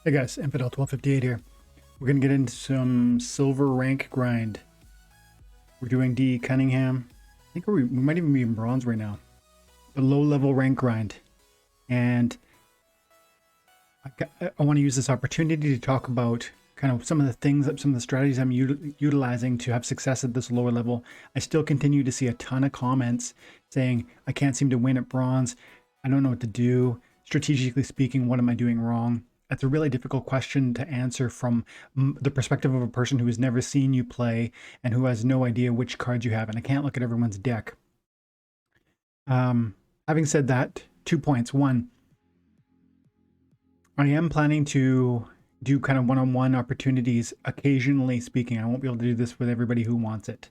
Hey guys, Infidel 1258 here. We're gonna get into some silver rank grind. We're doing D Cunningham. I think we might even be in bronze right now. A low level rank grind. And I want to use this opportunity to talk about kind of some of the things, some of the strategies I'm utilizing to have success at this lower level. I still continue to see a ton of comments saying, I can't seem to win at bronze. I don't know what to do. Strategically speaking, what am I doing wrong? That's a really difficult question to answer from the perspective of a person who has never seen you play and who has no idea which cards you have. And I can't look at everyone's deck. Having said that, 2 points. One, I am planning to do kind of one-on-one opportunities, occasionally speaking. I won't be able to do this with everybody who wants it,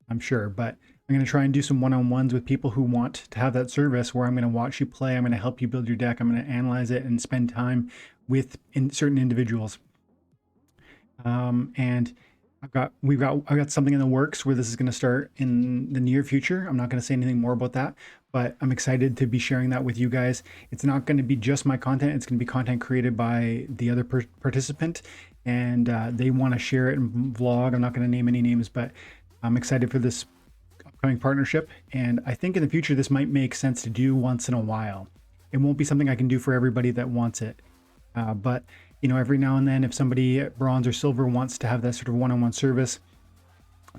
I'm sure, but I'm going to try and do some one-on-ones with people who want to have that service where I'm going to watch you play. I'm going to help you build your deck. I'm going to analyze it and spend time with certain individuals. And I've got something in the works where this is going to start in the near future. I'm not going to say anything more about that, but I'm excited to be sharing that with you guys. It's not going to be just my content. It's going to be content created by the other participant, and they want to share it and vlog. I'm not going to name any names, but I'm excited for this upcoming partnership. And I think in the future, this might make sense to do once in a while. It won't be something I can do for everybody that wants it. But you know, every now and then, if somebody at bronze or silver wants to have that sort of one-on-one service,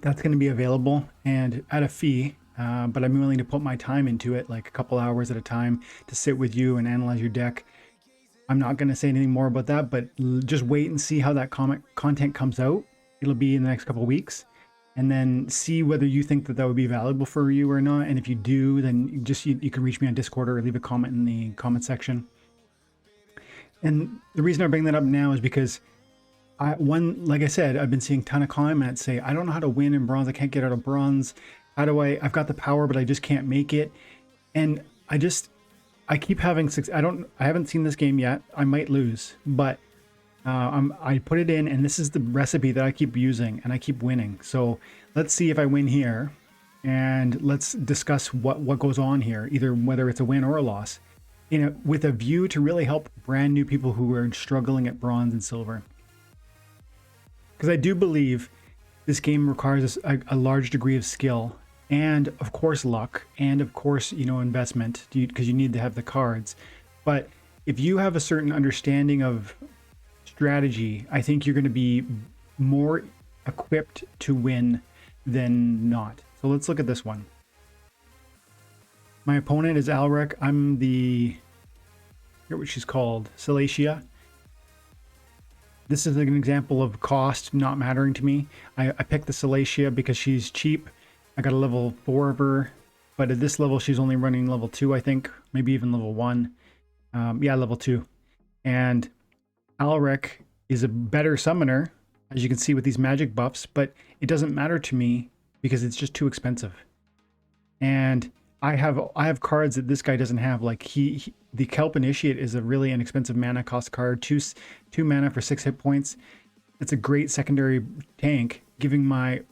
that's going to be available and at a fee. But I'm willing to put my time into it, like a couple hours at a time, to sit with you and analyze your deck. I'm not going to say anything more about that, but just wait and see how that content comes out. It'll be in the next couple of weeks, and then see whether you think that would be valuable for you or not. And if you do, then just you can reach me on Discord or leave a comment in the comment section. And the reason I bring that up now is because like I said, I've been seeing a ton of comments say, I don't know how to win in bronze. I can't get out of bronze. How do I've got the power, but I just can't make it. And I keep having success. I haven't seen this game yet. I might lose, but I put it in, and this is the recipe that I keep using, and I keep winning. So let's see if I win here, and let's discuss what goes on here, either whether it's a win or a loss, with a view to really help brand new people who are struggling at bronze and silver. Because I do believe this game requires a large degree of skill, and of course luck, and of course, investment, because you need to have the cards. But if you have a certain understanding of strategy, I think you're going to be more equipped to win than not. So let's look at this one. My opponent is Alrek. I'm I forget what she's called, Salacia. This is an example of cost not mattering to me. I picked the Salacia because she's cheap. I got a level 4 of her, but at this level she's only running level 2, I think, maybe even level 1. Yeah, level 2. And Alrek is a better summoner, as you can see with these magic buffs, but it doesn't matter to me because it's just too expensive. And I have cards that this guy doesn't have. Like the Kelp Initiate is a really inexpensive mana cost card, two mana for 6 hit points. It's a great secondary tank, giving my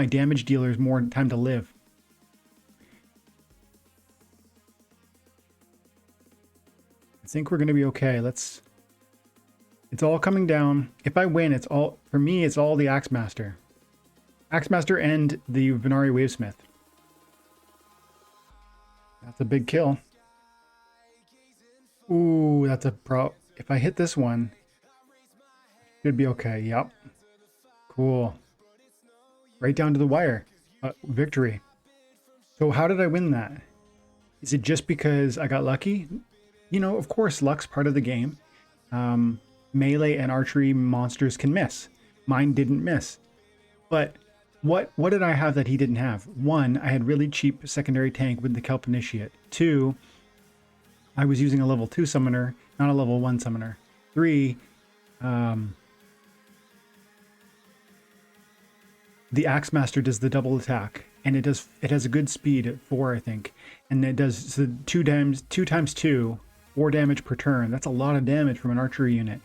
damage dealers more time to live. I think we're gonna be okay. It's all coming down. If I win, it's all the Axemaster. Axemaster and the Venari Wavesmith. That's a big kill. Ooh, that's a pro. If I hit this one, should be okay. Yep. Cool. Right down to the wire. Victory. So how did I win that? Is it just because I got lucky? Of course, luck's part of the game. Melee and archery monsters can miss. Mine didn't miss. But what did I have that he didn't have? 1, I had really cheap secondary tank with the Kelp Initiate. 2, I was using a level 2 summoner, not a level 1 summoner. 3, the Axemaster does the double attack, and it has a good speed at 4, I think, and it does 2 times 2, 4 damage per turn. That's a lot of damage from an archery unit.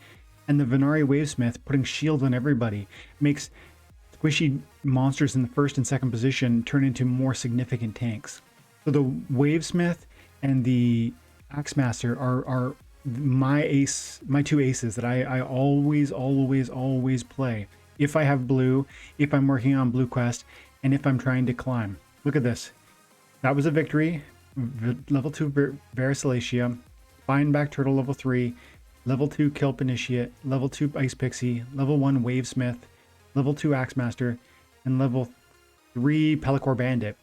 And the Venari Wavesmith, putting shields on everybody, makes squishy monsters in the first and second position turn into more significant tanks. So the Wavesmith and the Axemaster are my two aces that I always play if I have blue, if I'm working on blue quest, and if I'm trying to climb. Look at this. That was a victory. Level 2 Varicelacia, Spineback Turtle level 3, level 2 Kelp Initiate, level 2 Ice Pixie, level 1 Wavesmith, level 2 Axemaster, and level 3 Pelacor Bandit.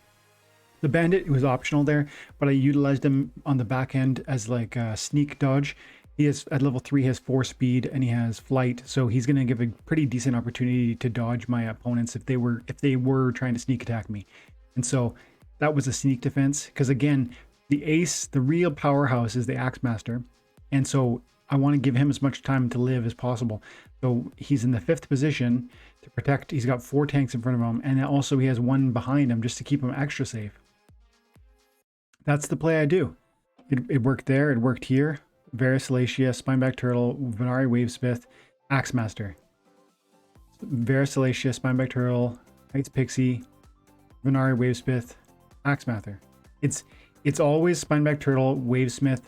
The Bandit was optional there, but I utilized him on the back end as like a sneak dodge. He is at level 3, he has 4 speed and he has flight, so he's going to give a pretty decent opportunity to dodge my opponents if they were trying to sneak attack me. And so that was a sneak defense, because again, the ace, the real powerhouse, is the Axemaster, and so I want to give him as much time to live as possible. So he's in the 5th position to protect. He's got 4 tanks in front of him, and also he has 1 behind him just to keep him extra safe. That's the play I do. It worked there, it worked here. Varicelacia, Spineback Turtle, Venari Wavesmith, Axemaster. Varicelacia, Spineback Turtle, Ice Pixie, Venari Wavesmith, Axemaster. It's always Spineback Turtle, Wavesmith,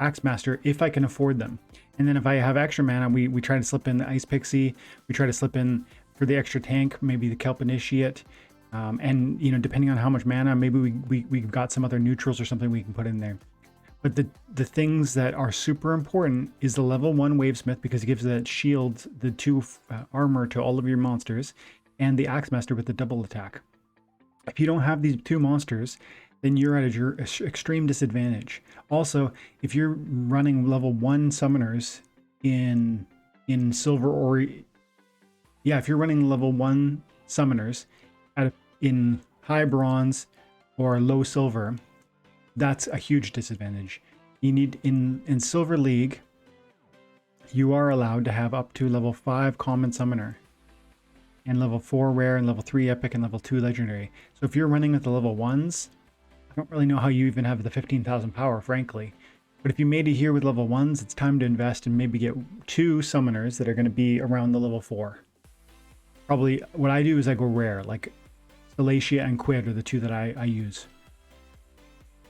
Axemaster if I can afford them. And then if I have extra mana, we try to slip in the Ice Pixie. We try to slip in, for the extra tank, maybe the Kelp Initiate. And you know, depending on how much mana, maybe we've got some other neutrals or something we can put in there. But the things that are super important is the level 1 Wavesmith, because it gives that shield, the 2 armor to all of your monsters, and the Axemaster with the double attack. If you don't have these 2 monsters, then you're at your extreme disadvantage. Also, if you're running level 1 summoners in silver, or yeah, if you're running level 1 summoners in high bronze or low silver, that's a huge disadvantage. You need in Silver League, you are allowed to have up to level 5 common summoner, and level 4 rare, and level 3 epic, and level 2 legendary. So if you're running with the level 1s, I don't really know how you even have the 15,000 power, frankly. But if you made it here with level 1s, it's time to invest and maybe get 2 summoners that are going to be around the level 4. Probably what I do is I go rare, like Stellacia and Quid are the 2 that I use.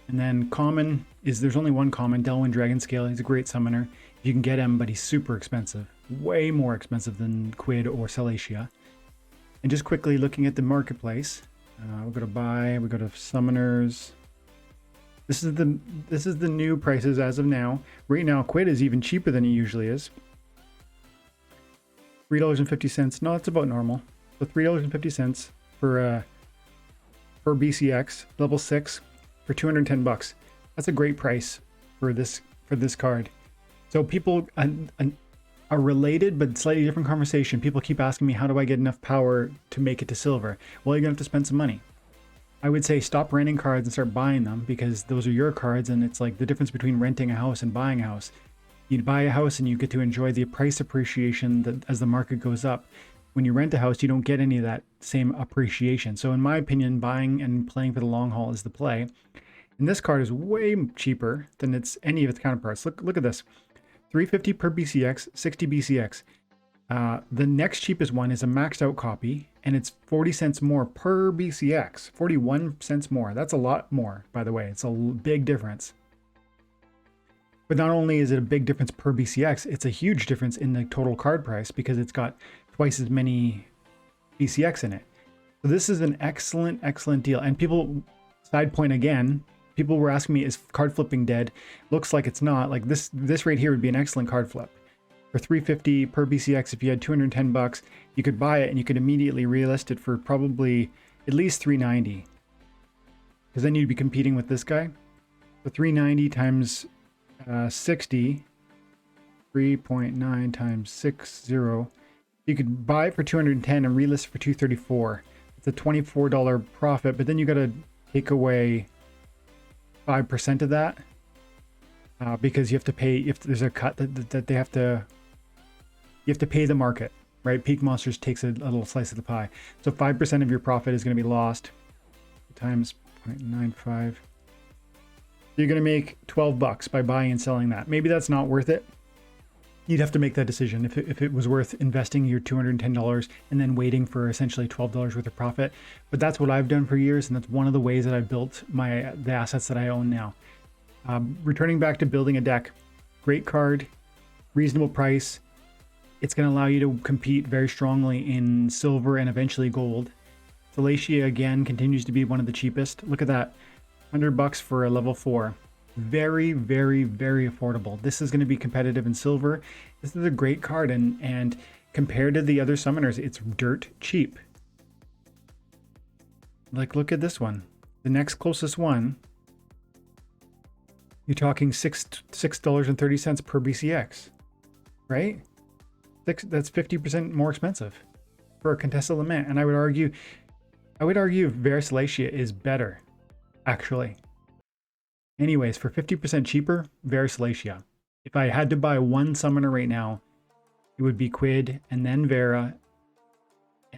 And then common is, there's only 1 common, Delwyn Dragonscale. He's a great summoner if you can get him, but he's super expensive. Way more expensive than Quid or Stellacia. And just quickly looking at the marketplace, we'll go to buy, we go to summoners. This is the new prices as of now. Right now, Quid is even cheaper than it usually is. $3.50. No, it's about normal. So $3.50 for per BCX, level 6, for 210 bucks. That's a great price for this card. So people, a related but slightly different conversation. People keep asking me, how do I get enough power to make it to silver? Well, you're gonna have to spend some money. I would say stop renting cards and start buying them, because those are your cards, and it's like the difference between renting a house and buying a house. You buy a house and you get to enjoy the price appreciation that as the market goes up. When you rent a house, you don't get any of that same appreciation. So in my opinion, buying and playing for the long haul is the play. And this card is way cheaper than any of its counterparts. Look at this. $350 per BCX, 60 BCX. The next cheapest one is a maxed out copy, and it's 40 cents more per BCX. 41 cents more. That's a lot more, by the way. It's a big difference. But not only is it a big difference per BCX, it's a huge difference in the total card price, because it's got twice as many BCX in it. So this is an excellent deal. And people, side point again, people were asking me, is card flipping dead? Looks like it's not. Like this right here would be an excellent card flip. For $350 per BCX, if you had 210 bucks, you could buy it and you could immediately relist it for probably at least $390. Because then you'd be competing with this guy. So $390 times 60, 3.9 times 60. You could buy it for 210 and relist for 234. It's a $24 profit, but then you got to take away 5% of that because you have to pay. If there's a cut that they have to, you have to pay the market, right? Peak Monsters takes a little slice of the pie, so 5% of your profit is going to be lost. Times 0.95. You're going to make 12 bucks by buying and selling that. Maybe that's not worth it. You'd have to make that decision if it was worth investing your $210 and then waiting for essentially $12 worth of profit. But that's what I've done for years, and that's one of the ways that I built the assets that I own now. Returning back to building a deck, great card, reasonable price. It's going to allow you to compete very strongly in silver and eventually gold. Salacia again continues to be one of the cheapest. Look at that, $100 for a level 4. Very, very, very affordable. This is going to be competitive in silver. This is a great card, and compared to the other summoners, it's dirt cheap. Like, look at this one. The next closest one, you're talking $6.30 per BCX, right? That's 50% more expensive for a Contessa Lament. And I would argue Vera Salacia is better, actually. Anyways, for 50% cheaper, Vera Salacia. If I had to buy one summoner right now, it would be Quid, and then Vera,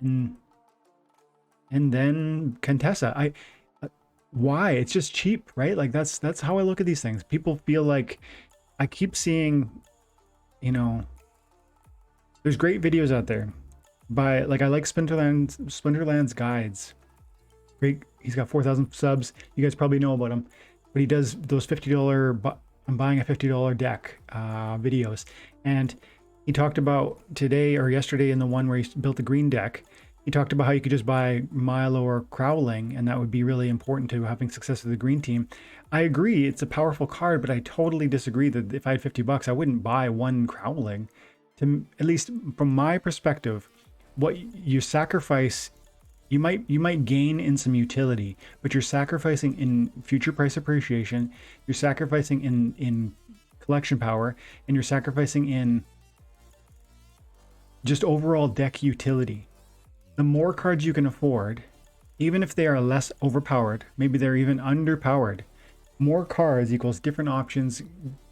and then Contessa. Why? It's just cheap, right? Like that's how I look at these things. People feel like I keep seeing, you know, there's great videos out there by, like, I like Splinterlands guides. Great. He's got 4,000 subs. You guys probably know about him, but he does those $50 I'm buying a $50 deck videos. And he talked about today or yesterday in the one where he built the green deck, he talked about how you could just buy Milo or Crowling, and that would be really important to having success with the green team. I agree, it's a powerful card, but I totally disagree that if I had $50, I wouldn't buy one Crowling. At least from my perspective, what you sacrifice, you might gain in some utility, but you're sacrificing in future price appreciation, you're sacrificing in collection power, and you're sacrificing in just overall deck utility. The more cards you can afford, even if they are less overpowered, maybe they're even underpowered, more cards equals different options,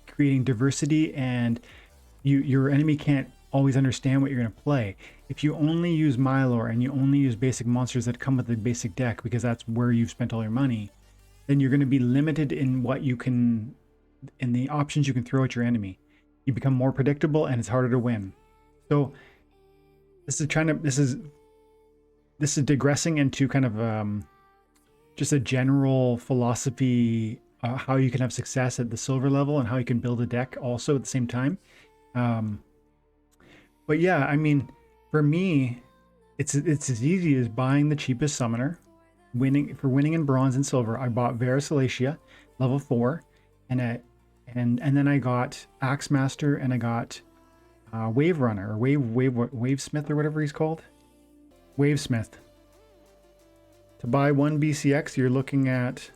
creating diversity, and your enemy can't always understand what you're going to play. If you only use Mylor and you only use basic monsters that come with the basic deck because that's where you've spent all your money, then you're going to be limited in what you can, in the options you can throw at your enemy. You become more predictable and it's harder to win. So this is digressing into kind of just a general philosophy, how you can have success at the silver level and how you can build a deck also at the same time. But yeah, I mean, for me, it's as easy as buying the cheapest summoner, winning in bronze and silver. I bought Vera Salacia, level 4, and then I got Axemaster, and I got Wave Runner or Wavesmith or whatever he's called. Wavesmith. To buy one BCX, you're looking at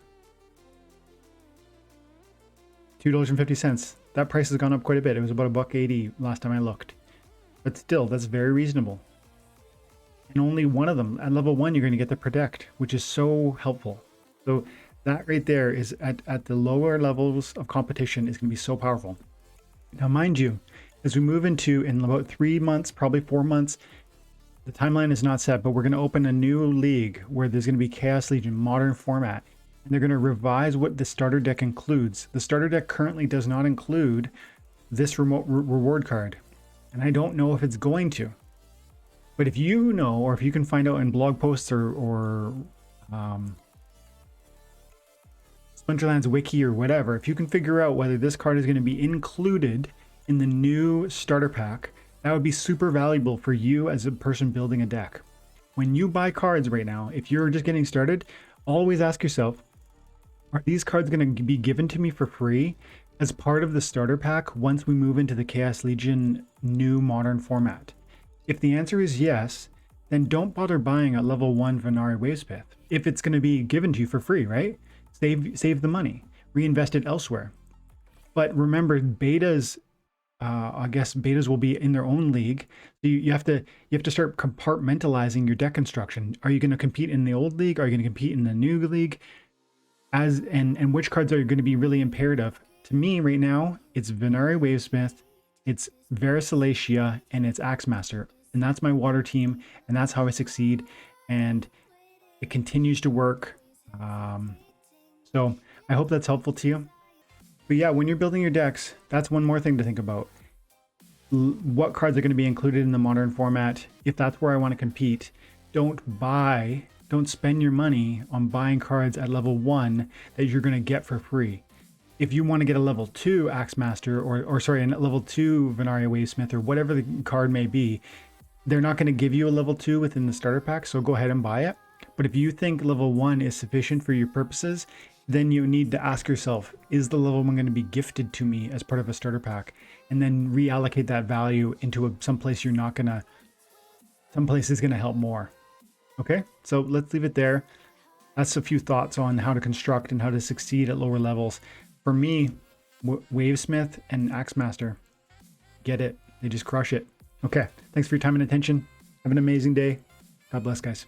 $2.50. That price has gone up quite a bit. It was about $1.80 last time I looked. But still, that's very reasonable. And only one of them, at level 1, you're going to get the Protect, which is so helpful. So that right there is at the lower levels of competition is going to be so powerful. Now, mind you, as we move into, in about 3 months, probably 4 months, the timeline is not set, but we're going to open a new league where there's going to be Chaos Legion modern format. And they're going to revise what the starter deck includes. The starter deck currently does not include this remote reward card. And I don't know if it's going to. But if you know, or if you can find out in blog posts or Splinterlands wiki or whatever, if you can figure out whether this card is going to be included in the new starter pack, that would be super valuable for you as a person building a deck. When you buy cards right now, if you're just getting started, always ask yourself, are these cards going to be given to me for free as part of the starter pack once we move into the Chaos Legion new modern format? If the answer is yes, then don't bother buying a level 1 Venari Wavesmith if it's going to be given to you for free, right? Save the money, reinvest it elsewhere. But remember, betas, I guess betas will be in their own league. So you have to start compartmentalizing your deck construction. Are you going to compete in the old league? Are you going to compete in the new league? And which cards are going to be really imperative? To me right now, it's Venari Wavesmith, it's Vera Salacia, and it's Axemaster. And that's my water team, and that's how I succeed. And it continues to work. So I hope that's helpful to you. But yeah, when you're building your decks, that's one more thing to think about. What cards are going to be included in the modern format? If that's where I want to compete, don't spend your money on buying cards at level 1 that you're going to get for free. if you want to get a level 2 Axe Master or sorry, a level 2 Venaria Wavesmith or whatever the card may be, they're not going to give you a level 2 within the starter pack, so go ahead and buy it. But if you think level 1 is sufficient for your purposes, then you need to ask yourself, is the level 1 going to be gifted to me as part of a starter pack? And then reallocate that value into someplace you're not going to, someplace is going to help more. Okay, so let's leave it there. That's a few thoughts on how to construct and how to succeed at lower levels. For me, Wavesmith and Axemaster, get it. They just crush it. Okay, thanks for your time and attention. Have an amazing day. God bless, guys.